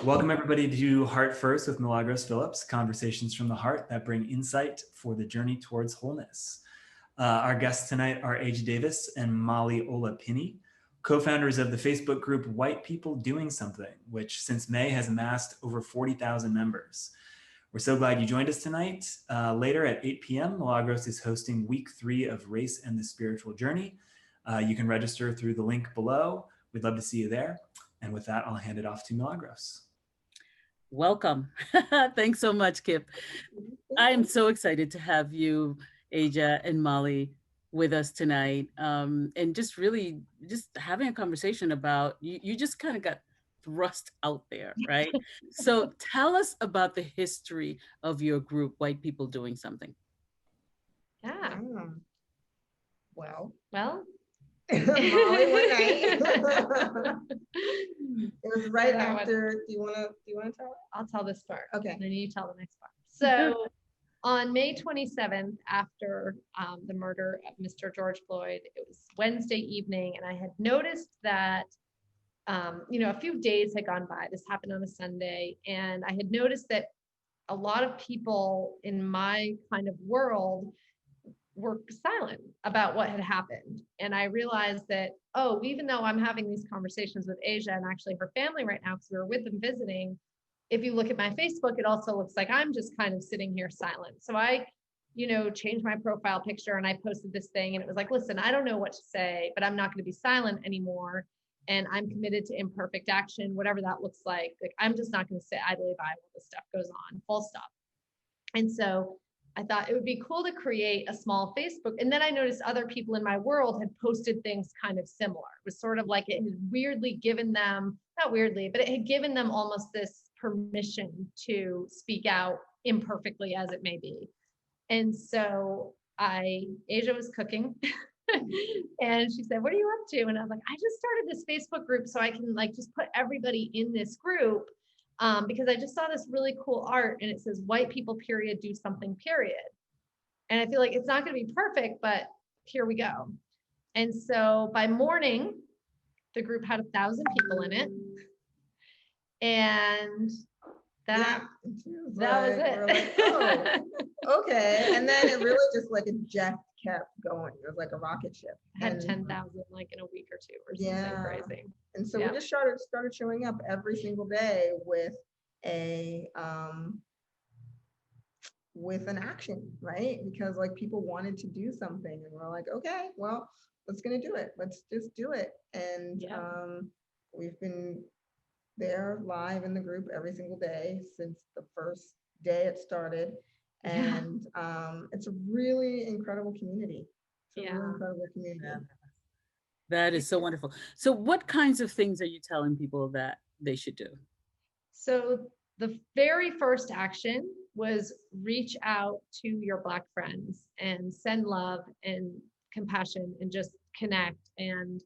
Welcome everybody to Heart First with Milagros Phillips, conversations from the heart that bring insight for the journey towards wholeness. Our guests tonight are Aja Davis and Molly Ola Pinney, co-founders of the Facebook group White People Doing Something, which since May has amassed over 40,000 members. We're so glad you joined us tonight. Later at 8 p.m., Milagros is hosting week 3 of Race and the Spiritual Journey. You can register through the link below. We'd love to see you there. And with that, I'll hand it off to Milagros. Welcome. Thanks so much, Kip. I'm so excited to have you, Aja and Molly, with us tonight. And just really just having a conversation about, you just kind of got thrust out there, right? So tell us about the history of your group, White People Doing Something. Yeah. Well, Molly, one night. It was right after. Do you want to tell it? I'll tell this part. Okay. And then you tell the next part. So on May 27th, after the murder of Mr. George Floyd, it was Wednesday evening, and I had noticed that a few days had gone by. This happened on a Sunday, and I had noticed that a lot of people in my kind of world were silent about what had happened. And I realized that, even though I'm having these conversations with Aja and actually her family right now, because we were with them visiting, if you look at my Facebook, it also looks like I'm just kind of sitting here silent. So I, changed my profile picture and I posted this thing, and it was like, listen, I don't know what to say, but I'm not going to be silent anymore. And I'm committed to imperfect action, whatever that looks like. Like, I'm just not going to sit idly by while this stuff goes on, full stop. And so I thought it would be cool to create a small Facebook. And then I noticed other people in my world had posted things kind of similar. It was sort of like it had weirdly given them, not weirdly, but it had given them almost this permission to speak out, imperfectly as it may be. And so Aja was cooking and she said, "What are you up to?" And I was like, "I just started this Facebook group so I can just put everybody in this group. Because I just saw this really cool art and it says white people period do something period. And I feel like it's not going to be perfect, but here we go." And so by morning, the group had 1,000 people in it. And that was it. We're like, oh, okay. And then it really just a jet kept going. It was like a rocket ship. Had 10,000 in a week or two or something crazy. And so we just started showing up every single day with an action, right? Because people wanted to do something, and we're like, okay, well, let's gonna do it. Let's just do it. And we've been there live in the group every single day since the first day it started. And it's a really incredible community. It's a really incredible community. Yeah. That is so wonderful. So what kinds of things are you telling people that they should do? So the very first action was reach out to your Black friends and send love and compassion and just connect. And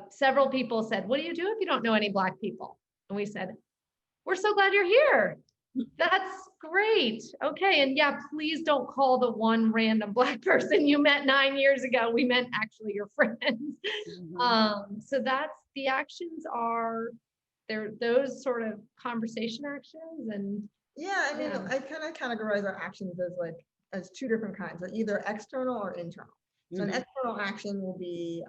several people said, "What do you do if you don't know any Black people?" And we said, "We're so glad you're here. That's great. Okay. And please don't call the one random Black person you met 9 years ago. We meant actually your friends." Mm-hmm. So that's the actions are there, those sort of conversation actions. And I kind of categorize our actions as two different kinds, either external or internal. So an external action will be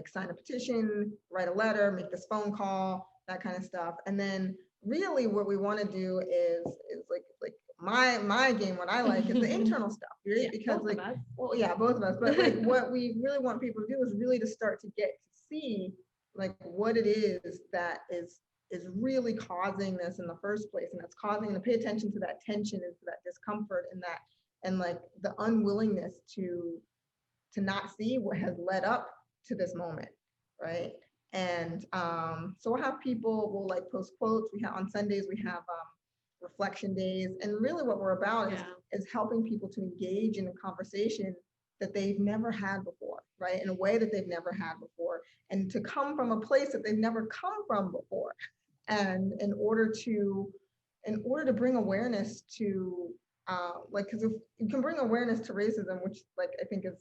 sign a petition, write a letter, make this phone call, that kind of stuff. And then really what we want to do is my game, what I like is the internal stuff, right? Because both of us, but what we really want people to do is really to start to get to see what it is that is really causing this in the first place, and that's causing them to pay attention to that tension and to that discomfort and the unwillingness to not see what has led up to this moment, right? And so we'll have people will post quotes. We have on Sundays we have reflection days, and really what we're about is helping people to engage in a conversation that they've never had before, right? In a way that they've never had before, and to come from a place that they've never come from before. And in order to bring awareness to because if you can bring awareness to racism, which I think is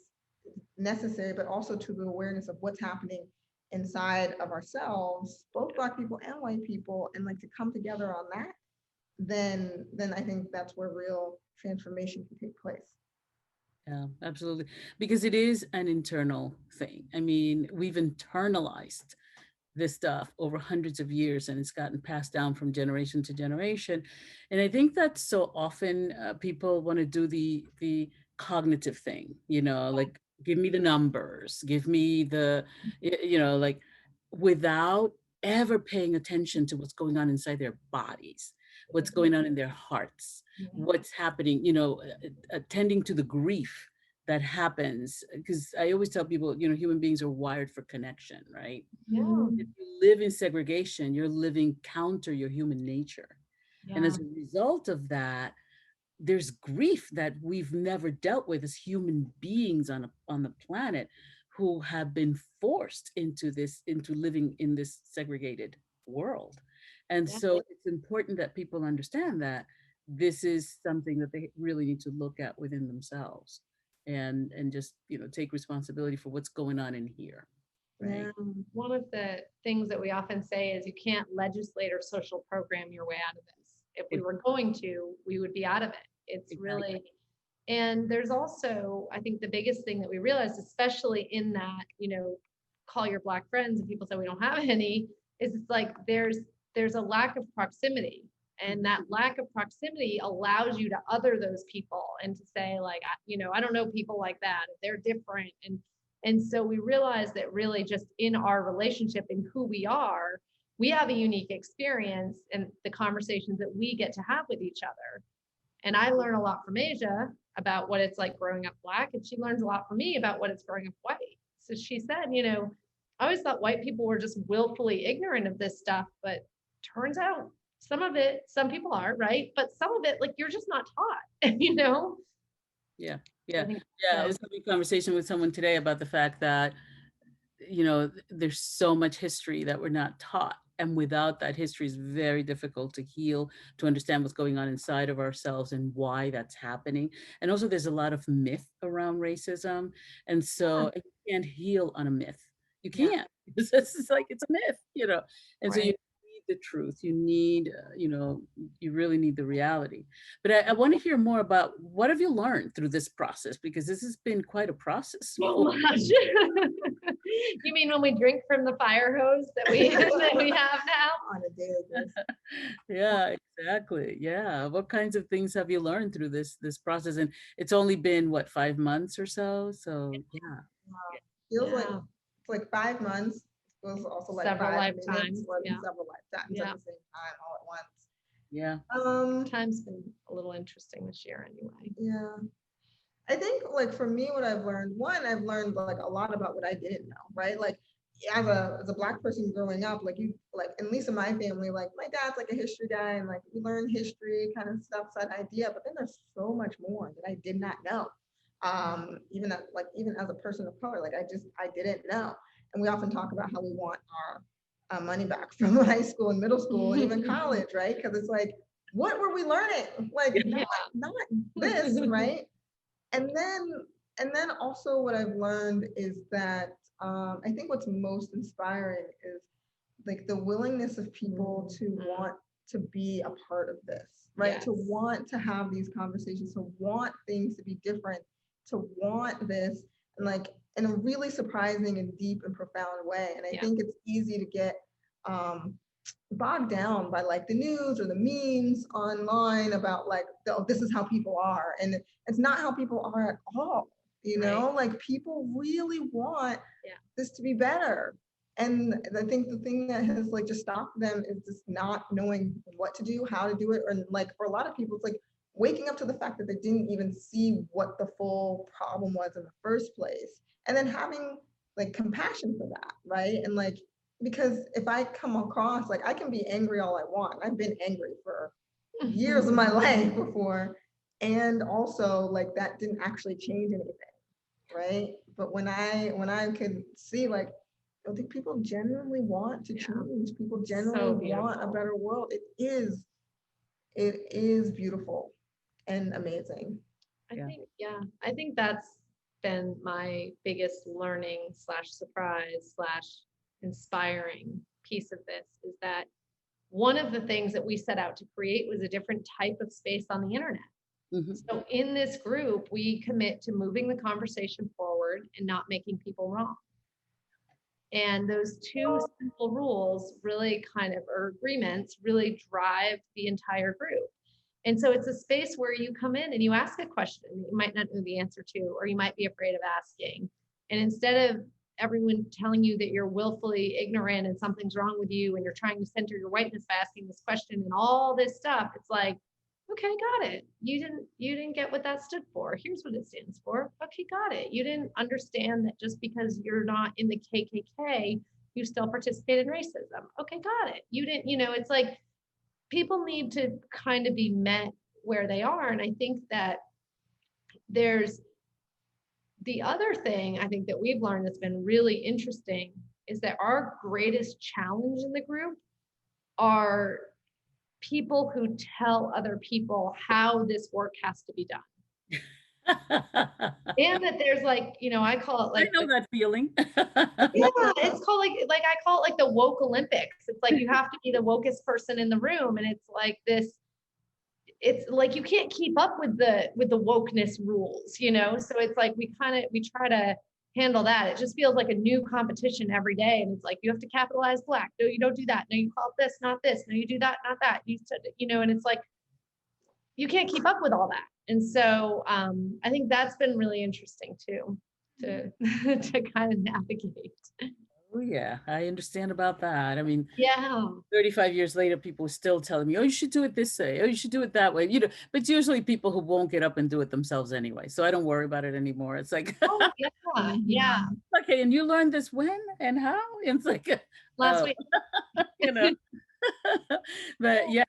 necessary, but also to the awareness of what's happening inside of ourselves, both Black people and white people, and like to come together on that, then I think that's where real transformation can take place. Yeah, absolutely. Because it is an internal thing. I mean, we've internalized this stuff over hundreds of years, and it's gotten passed down from generation to generation. And I think that so often people want to do the cognitive thing, like give me the numbers, give me the, like without ever paying attention to what's going on inside their bodies, what's going on in their hearts, what's happening, attending to the grief that happens. Because I always tell people, human beings are wired for connection, right? Yeah. If you live in segregation, you're living counter your human nature. And as a result of that, there's grief that we've never dealt with as human beings on the planet, who have been forced into living in this segregated world. And so it's important that people understand that this is something that they really need to look at within themselves, and just take responsibility for what's going on in here. Right. One of the things that we often say is you can't legislate or social program your way out of this. If we were going to, we would be out of it. It's really, and there's also, I think the biggest thing that we realized, especially in that, call your Black friends, and people say we don't have any, is it's like there's a lack of proximity. And that lack of proximity allows you to other those people and to say like, I don't know people like that. They're different. And so we realized that really just in our relationship and who we are, we have a unique experience and the conversations that we get to have with each other. And I learn a lot from Asia about what it's like growing up Black, and she learns a lot from me about what it's growing up white. So she said, I always thought white people were just willfully ignorant of this stuff, but turns out some people are, right? But some of it, like, you're just not taught, Yeah. I was having a conversation with someone today about the fact that, there's so much history that we're not taught. And without that history, it's very difficult to heal, to understand what's going on inside of ourselves and why that's happening. And also there's a lot of myth around racism. And so you can't heal on a myth. You can't. It's like, it's a myth, And so you need the truth. You need, you really need the reality. But I want to hear more about what have you learned through this process? Because this has been quite a process. You mean when we drink from the fire hose that we have now? On a daily basis. Yeah, exactly. Yeah. What kinds of things have you learned through this process? And it's only been what, 5 months or so? So yeah. Feels like 5 months. It was also like several 5 lifetimes. minutes, several lifetimes at the same time, all at once. Yeah. Time's been a little interesting this year anyway. Yeah. I think like for me, what I've learned, I've learned like a lot about what I didn't know, right? Like as a Black person growing up, like at least in my family, like my dad's like a history guy, and like we learn history kind of stuff, that idea, but then there's so much more that I did not know. Even as a person of color, like I didn't know. And we often talk about how we want our money back from high school and middle school and even college, right? Because it's like, what were we learning? Like not this, right? And then also what I've learned is that I think what's most inspiring is like the willingness of people to want to be a part of this, right? Yes. To want to have these conversations, to want things to be different, to want this, and like in a really surprising and deep and profound way. And I think it's easy to get bogged down by like the news or the memes online about like, oh, this is how people are. And it's not how people are at all, like people really want this to be better. And I think the thing that has like just stopped them is just not knowing what to do, how to do it. Or like for a lot of people, it's like waking up to the fact that they didn't even see what the full problem was in the first place. And then having like compassion for that, right? And like, because if I come across, like I can be angry all I want. I've been angry for years of my life before. And also like that didn't actually change anything, right? But when I could see like, I think people genuinely want to change. People genuinely want a better world. It is beautiful and amazing. I think that's been my biggest learning / surprise / inspiring piece of this is that one of the things that we set out to create was a different type of space on the internet. So in this group, we commit to moving the conversation forward and not making people wrong. And those two simple rules really kind of, or agreements, really drive the entire group. And so it's a space where you come in and you ask a question you might not know the answer to, or you might be afraid of asking. And instead of everyone telling you that you're willfully ignorant and something's wrong with you and you're trying to center your whiteness by asking this question and all this stuff, it's like, okay, got it. You didn't get what that stood for. Here's what it stands for. Okay, got it. You didn't understand that just because you're not in the KKK, you still participate in racism. Okay, got it. You didn't, it's like people need to kind of be met where they are. And I think that there's the other thing I think that we've learned that's been really interesting is that our greatest challenge in the group are people who tell other people how this work has to be done. And that there's like, I call it like, I know that feeling. yeah, it's called like I call it like the woke Olympics. It's like you have to be the wokest person in the room. And it's like this, it's like you can't keep up with the wokeness rules, so it's like we try to handle that. It just feels like a new competition every day, and it's like you have to capitalize Black. No, you don't do that. No, you call it this, not this. No, you do that, not that. You said, and it's like you can't keep up with all that. And so I think that's been really interesting too, to to kind of navigate. Oh yeah, I understand about that. I mean, Yeah. 35 years later, people are still telling me, oh, you should do it this way. Oh, you should do it that way. But it's usually people who won't get up and do it themselves anyway. So I don't worry about it anymore. It's like, Oh, yeah. Okay, and you learned this when and how? And it's like, Last week. But yeah,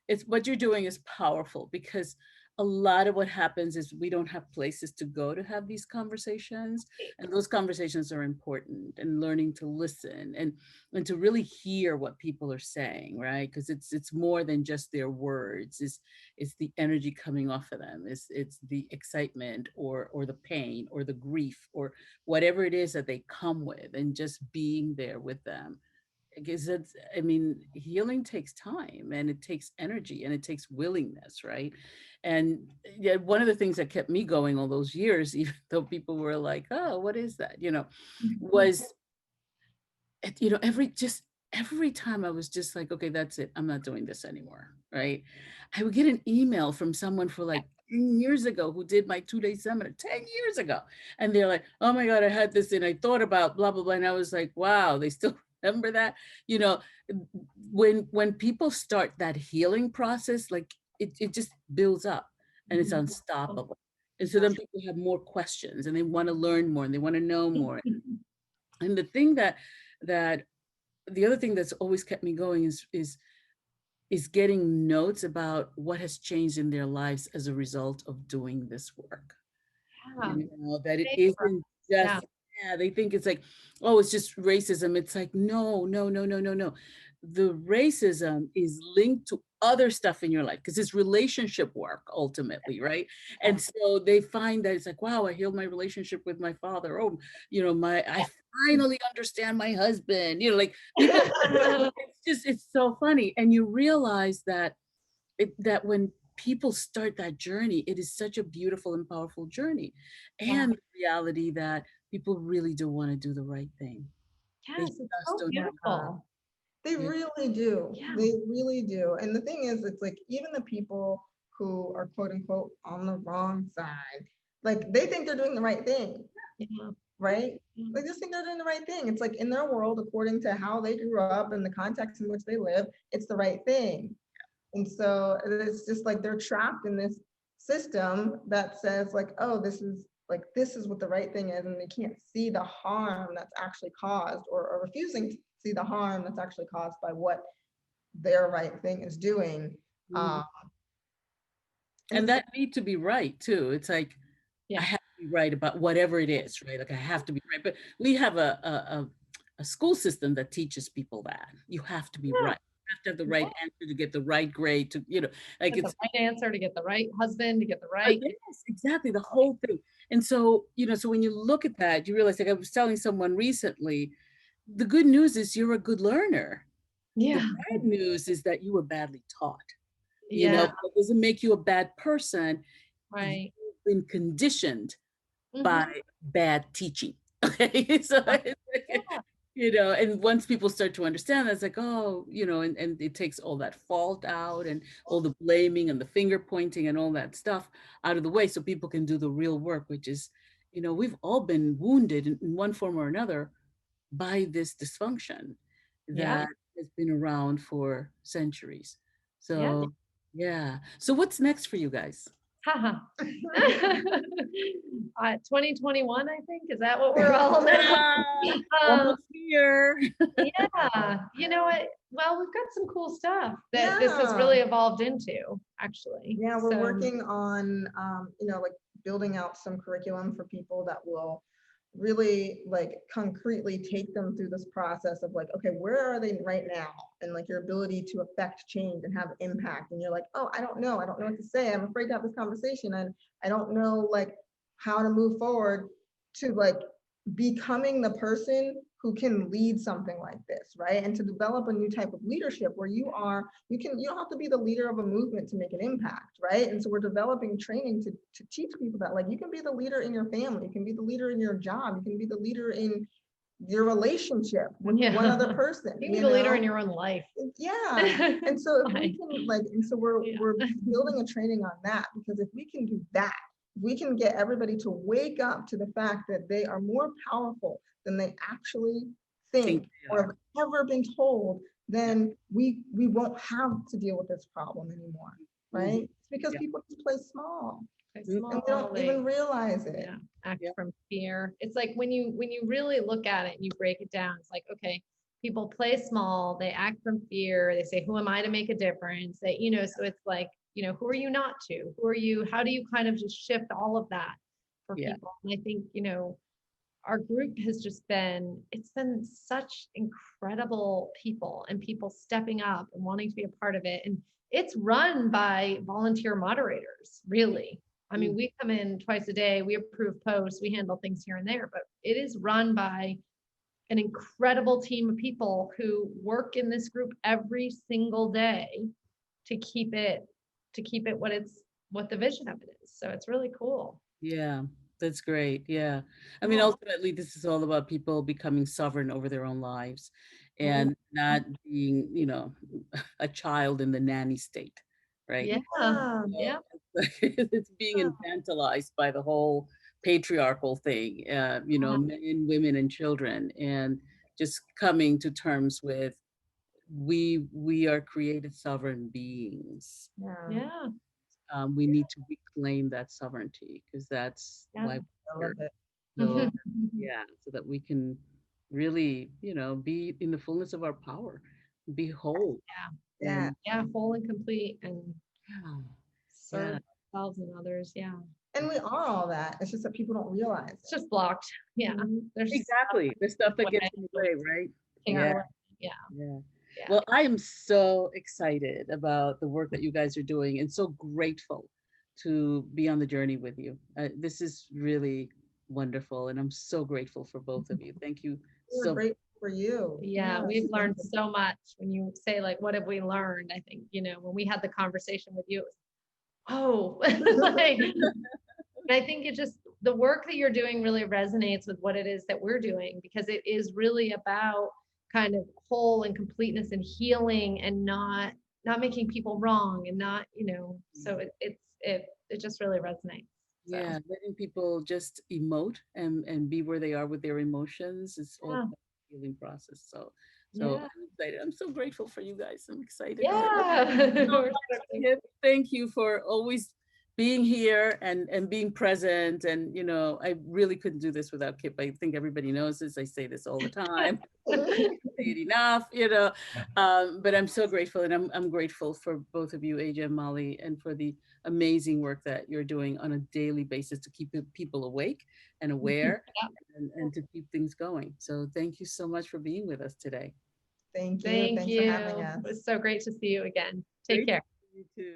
it's what you're doing is powerful, because a lot of what happens is we don't have places to go to have these conversations, and those conversations are important, and learning to listen and to really hear what people are saying, right? Because it's more than just their words. It's the energy coming off of them. It's the excitement or the pain or the grief or whatever it is that they come with, and just being there with them. Because healing takes time, and it takes energy, and it takes willingness, right? And yeah, one of the things that kept me going all those years, even though people were like, oh, what is that? Was, every time I was just like, okay, that's it. I'm not doing this anymore, right? I would get an email from someone for like 10 years ago who did my 2-day seminar 10 years ago. And they're like, oh my God, I had this and I thought about blah, blah, blah. And I was like, wow, they still remember that. When people start that healing process, like it just builds up and it's unstoppable. And so then people have more questions and they want to learn more and they want to know more. And the other thing that's always kept me going is getting notes about what has changed in their lives as a result of doing this work. Yeah. That it isn't just, they think it's like, oh, it's just racism. It's like, no. The racism is linked to other stuff in your life, because it's relationship work ultimately, right? And so they find that it's like, wow, I healed my relationship with my father. Oh, I finally understand my husband. Like people, it's so funny. And you realize that that when people start that journey, it is such a beautiful and powerful journey. And the reality that people really do want to do the right thing. Yes, it's so beautiful. They really do. Yeah. They really do. And the thing is, it's like even the people who are quote unquote on the wrong side, like they think they're doing the right thing. Yeah. Right? They just think they're doing the right thing. It's like in their world, according to how they grew up and the context in which they live, it's the right thing. And so it's just like they're trapped in this system that says like, oh, this is what the right thing is, and they can't see the harm that's actually caused, or refusing to see the harm that's actually caused by what their right thing is doing. And that need to be right too. It's like, I have to be right about whatever it is, right? Like I have to be right. But we have a school system that teaches people that you have to be right. You have to have the right answer to get the right grade, to like it's the right answer to get the right husband, to get the right. Yes, exactly, the whole thing. And so so when you look at that, you realize, like I was telling someone recently the good news is you're a good learner. Yeah. The bad news is that you were badly taught. You Yeah. know, it doesn't make you a bad person. Right. You've been conditioned Mhm. by bad teaching. Okay. So it's like, Yeah. you know, and once people start to understand, it's like, oh, you know, and it takes all that fault out and all the blaming and the finger pointing and all that stuff out of the way so people can do the real work, which is, you know, we've all been wounded in one form or another by this dysfunction Yeah. that has been around for centuries. Yeah. So, yeah. So what's next for you guys? Haha. 2021, I think. Is that what we're all now? Almost here. Yeah. You know what? Well, we've got some cool stuff that this has really evolved into, actually. Yeah, we're So, working on, like building out some curriculum for people that will really like concretely take them through this process of like, okay, where are they right now? And like your ability to affect change and have impact. And you're like, oh, I don't know what to say. I'm afraid to have this conversation. And I don't know like how to move forward to like becoming the person who can lead something like this, right? And to develop a new type of leadership where you don't have to be the leader of a movement to make an impact, right? And so we're developing training to teach people that like you can be the leader in your family, you can be the leader in your job, you can be the leader in your relationship with one other person. You can be the leader in your own life. Yeah. And so if we can we're building a training on that, because if we can do that, we can get everybody to wake up to the fact that they are more powerful than they actually think or have ever been told, then we won't have to deal with this problem anymore, right? It's because people just play small. And they don't even realize it. Yeah, act from fear. It's like when you really look at it and you break it down, it's like, okay, people play small, they act from fear, they say, who am I to make a difference? That, so it's like, who are you not to? Who are you? How do you kind of just shift all of that for people? And I think, our group has just it's been such incredible people and people stepping up and wanting to be a part of it. And it's run by volunteer moderators, really. I mean, we come in twice a day, we approve posts, we handle things here and there, but it is run by an incredible team of people who work in this group every single day to keep it what the vision of it is. So it's really cool. Yeah, that's great. Yeah. I mean, ultimately, this is all about people becoming sovereign over their own lives and not being, a child in the nanny state, right? Yeah. Yeah. It's being infantilized by the whole patriarchal thing, men, women, and children, and just coming to terms with we are created sovereign beings. Yeah. We need to reclaim that sovereignty because that's why we're here. So, so that we can really, be in the fullness of our power, be whole. Yeah, whole and complete, and serve ourselves and others. Yeah. And we are all that. It's just that people don't realize. It's just blocked. Yeah. There's stuff that gets in the way, right? Yeah. Well, I am so excited about the work that you guys are doing and so grateful to be on the journey with you. This is really wonderful, and I'm so grateful for both of you. Thank you. We're grateful for you. Yeah, we've learned so much. When you say like, what have we learned? I think, when we had the conversation with you, it was, I think the work that you're doing really resonates with what it is that we're doing, because it is really about kind of whole and completeness and healing and not making people wrong and not, so it just really resonates. So. Yeah, letting people just emote and be where they are with their emotions is all part of the healing process. So I'm excited. I'm so grateful for you guys. I'm excited. Yeah. Thank you for always being here and being present. And, I really couldn't do this without Kip. I think everybody knows this. I say this all the time. Say it enough, but I'm so grateful. And I'm grateful for both of you, Aja and Molly, and for the amazing work that you're doing on a daily basis to keep people awake and aware and to keep things going. So thank you so much for being with us today. Thank you. Thanks for having us. It was so great to see you again. Take care. You too.